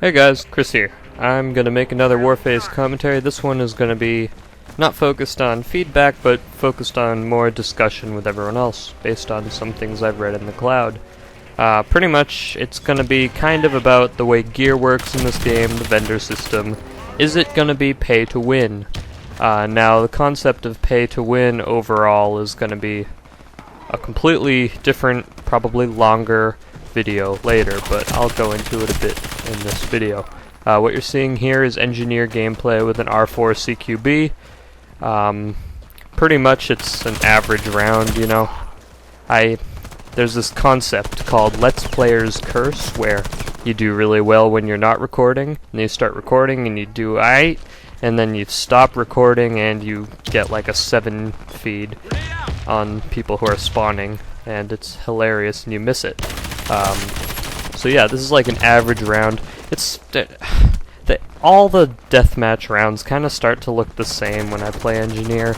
Hey guys, Chris here. I'm gonna make another Warface commentary. This one is gonna be not focused on feedback, but focused on more discussion with everyone else, based on some things I've read in the cloud. Pretty much, it's gonna be kind of about the way gear works in this game, the vendor system. Is it gonna be pay to win? Now, the concept of pay to win overall is gonna be a completely different, probably longer video later, but I'll go into it a bit in this video. What you're seeing here is engineer gameplay with an R4 CQB. Pretty much it's an average round, you know. There's this concept called Let's Player's Curse, where you do really well when you're not recording, and you start recording and you do aight, and then you stop recording and you get like a 7 feed on people who are spawning, and it's hilarious and you miss it. So yeah, this is like an average round. It's all the deathmatch rounds kind of start to look the same when I play engineer.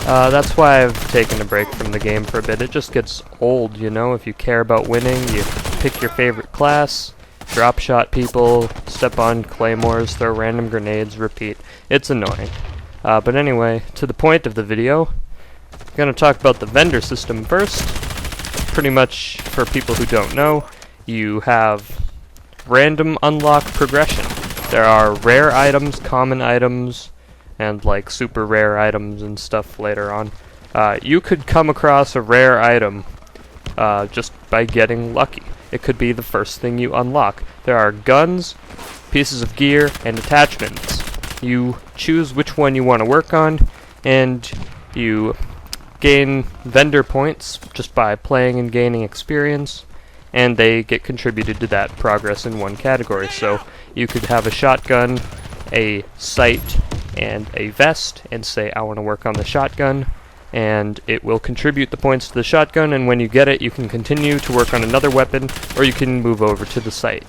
That's why I've taken a break from the game for a bit. It just gets old, you know. If you care about winning, you pick your favorite class, drop shot people, step on claymores, throw random grenades, repeat. It's annoying. But anyway, to the point of the video, I'm going to talk about the vendor system first. Pretty much, for people who don't know, you have random unlock progression. There are rare items, common items, and like super rare items and stuff later on. You could come across a rare item just by getting lucky. It could be the first thing you unlock. There are guns, pieces of gear, and attachments. You choose which one you want to work on, and you gain vendor points just by playing and gaining experience, and they get contributed to that progress in one category. So you could have a shotgun, a sight, and a vest, and say I want to work on the shotgun, and it will contribute the points to the shotgun, and when you get it you can continue to work on another weapon, or you can move over to the sight.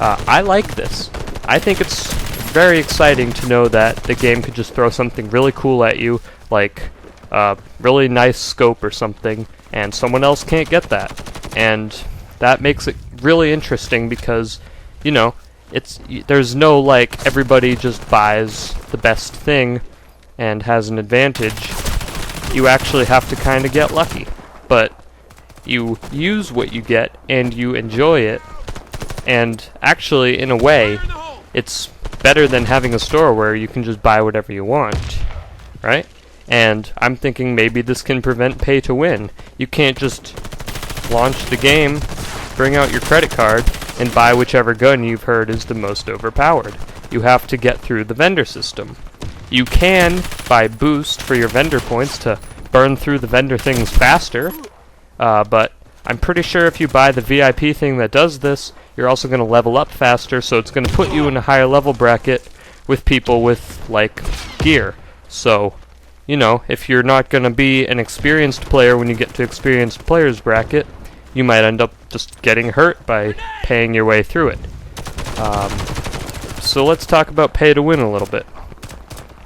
I like this. I think it's very exciting to know that the game could just throw something really cool at you, like really nice scope or something, and someone else can't get that. And that makes it really interesting because, you know, there's no like everybody just buys the best thing and has an advantage. You actually have to kind of get lucky, but you use what you get and you enjoy it, and actually in a way it's better than having a store where you can just buy whatever you want, right? And I'm thinking maybe this can prevent pay to win. You can't just launch the game, bring out your credit card, and buy whichever gun you've heard is the most overpowered. You have to get through the vendor system. You can buy boost for your vendor points to burn through the vendor things faster, but I'm pretty sure if you buy the VIP thing that does this, you're also going to level up faster, so it's going to put you in a higher level bracket with people with, like, gear. So, you know, if you're not going to be an experienced player when you get to experienced players bracket, you might end up just getting hurt by paying your way through it. So let's talk about pay to win a little bit.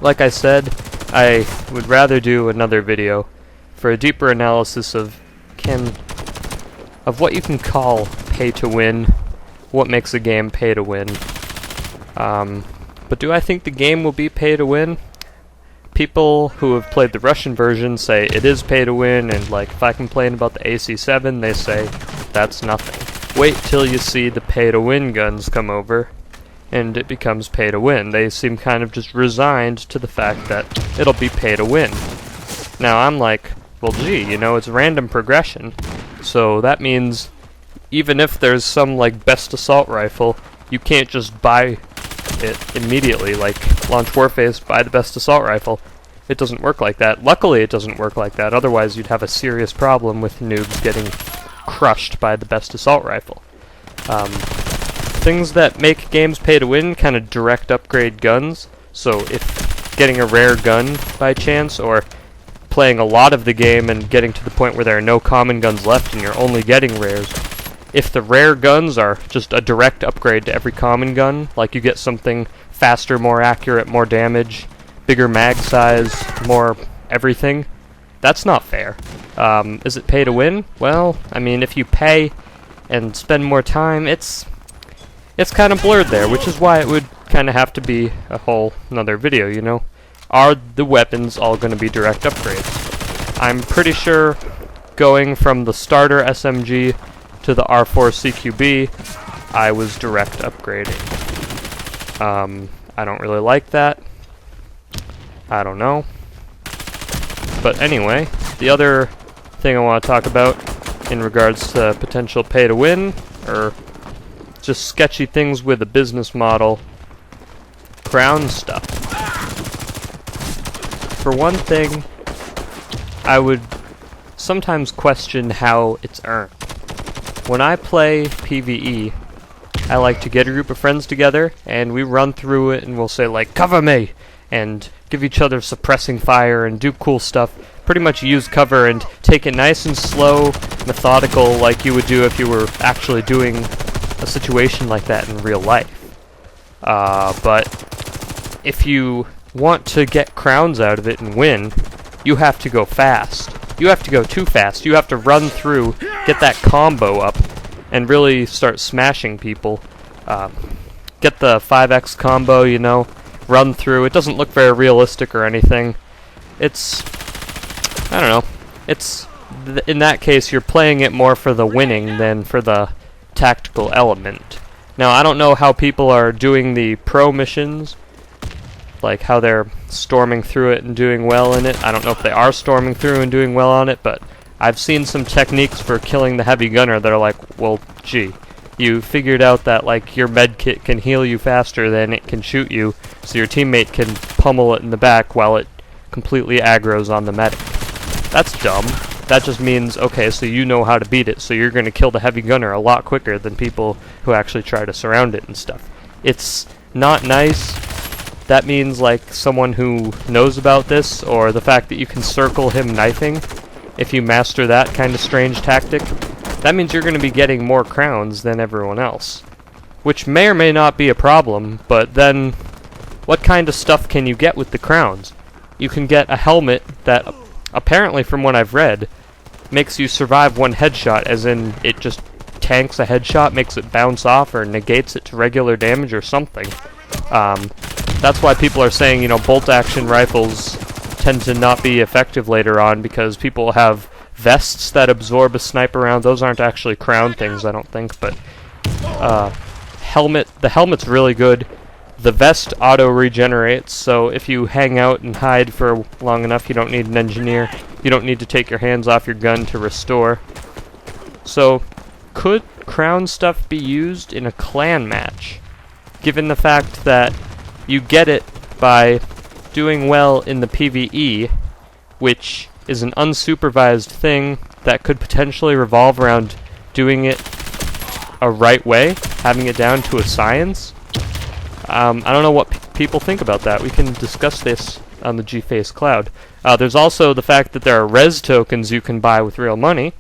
Like I said, I would rather do another video for a deeper analysis of what you can call pay to win, what makes a game pay to win. But do I think the game will be pay to win? People who have played the Russian version say it is pay to win, and like if I complain about the AC-7, they say that's nothing. Wait till you see the pay to win guns come over, and it becomes pay to win. They seem kind of just resigned to the fact that it'll be pay to win. Now I'm like, well gee, you know, it's random progression, so that means even if there's some like best assault rifle, you can't just buy it immediately, like launch Warface, buy the best assault rifle. It doesn't work like that. Luckily it doesn't work like that, otherwise you'd have a serious problem with noobs getting crushed by the best assault rifle. Things that make games pay to win kind of direct upgrade guns, so if getting a rare gun by chance, or playing a lot of the game and getting to the point where there are no common guns left and you're only getting rares, if the rare guns are just a direct upgrade to every common gun, like you get something faster, more accurate, more damage, bigger mag size, more everything, that's not fair. Is it pay to win? Well, I mean, if you pay and spend more time, it's it's kind of blurred there, which is why it would kind of have to be a whole another video, you know? Are the weapons all going to be direct upgrades? I'm pretty sure going from the starter SMG to the R4 CQB, I was direct upgrading. I don't really like that. I don't know. But anyway, the other thing I want to talk about in regards to potential pay to win, or just sketchy things with a business model, crown stuff. For one thing, I would sometimes question how it's earned. When I play PvE, I like to get a group of friends together, and we run through it, and we'll say, like, cover me! And give each other suppressing fire, and do cool stuff. Pretty much use cover and take it nice and slow, methodical, like you would do if you were actually doing a situation like that in real life. But if you want to get crowns out of it and win, you have to go fast. You have to go too fast. You have to run through, get that combo up, and really start smashing people. Get the 5x combo, you know, run through. It doesn't look very realistic or anything. It's, I don't know, it's, in that case, you're playing it more for the winning than for the tactical element. Now, I don't know how people are doing the pro missions, like how they're storming through it and doing well in it. I don't know if they are storming through and doing well on it, but I've seen some techniques for killing the heavy gunner that are like, well, gee, you figured out that like your med kit can heal you faster than it can shoot you, so your teammate can pummel it in the back while it completely aggroes on the medic. That's dumb. That just means, okay, so you know how to beat it, so you're going to kill the heavy gunner a lot quicker than people who actually try to surround it and stuff. It's not nice. That means like someone who knows about this, or the fact that you can circle him knifing, if you master that kind of strange tactic, that means you're going to be getting more crowns than everyone else. Which may or may not be a problem, but then what kind of stuff can you get with the crowns? You can get a helmet that, apparently from what I've read, makes you survive one headshot, as in it just tanks a headshot, makes it bounce off, or negates it to regular damage or something. That's why people are saying, you know, bolt-action rifles tend to not be effective later on, because people have vests that absorb a sniper round. Those aren't actually crown things, I don't think, but the helmet's really good. The vest auto-regenerates, so if you hang out and hide for long enough, you don't need an engineer. You don't need to take your hands off your gun to restore. So, could crown stuff be used in a clan match? Given the fact that you get it by doing well in the PvE, which is an unsupervised thing that could potentially revolve around doing it a right way, having it down to a science. I don't know what people think about that. We can discuss this on the GFace Cloud. There's also the fact that there are res tokens you can buy with real money.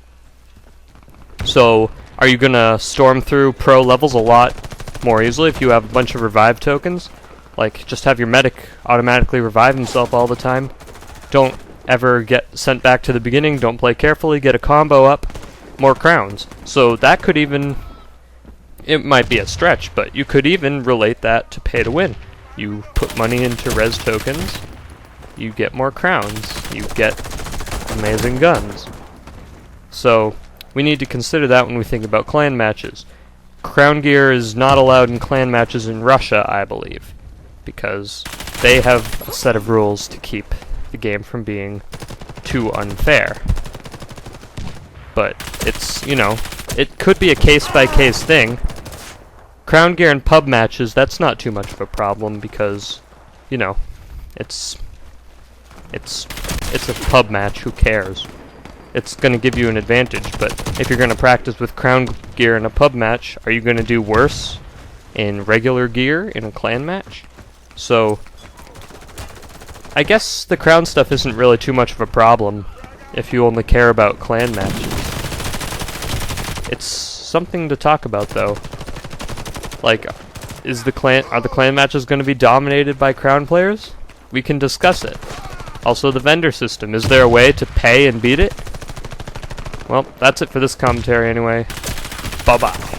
So, are you gonna storm through pro levels a lot more easily if you have a bunch of revive tokens? Like, just have your medic automatically revive himself all the time. Don't ever get sent back to the beginning. Don't play carefully. Get a combo up. More crowns. So that could even... It might be a stretch, but you could even relate that to pay to win. You put money into res tokens. You get more crowns. You get amazing guns. So, we need to consider that when we think about clan matches. Crown gear is not allowed in clan matches in Russia, I believe, because they have a set of rules to keep the game from being too unfair. But it's, you know, it could be a case-by-case thing. Crown gear in pub matches, that's not too much of a problem because, you know, it's a pub match, who cares? It's going to give you an advantage, but if you're going to practice with crown gear in a pub match, are you going to do worse in regular gear in a clan match? So, I guess the crown stuff isn't really too much of a problem if you only care about clan matches. It's something to talk about, though. Like, are the clan matches going to be dominated by crown players? We can discuss it. Also, the vendor system. Is there a way to pay and beat it? Well, that's it for this commentary anyway. Bye-bye.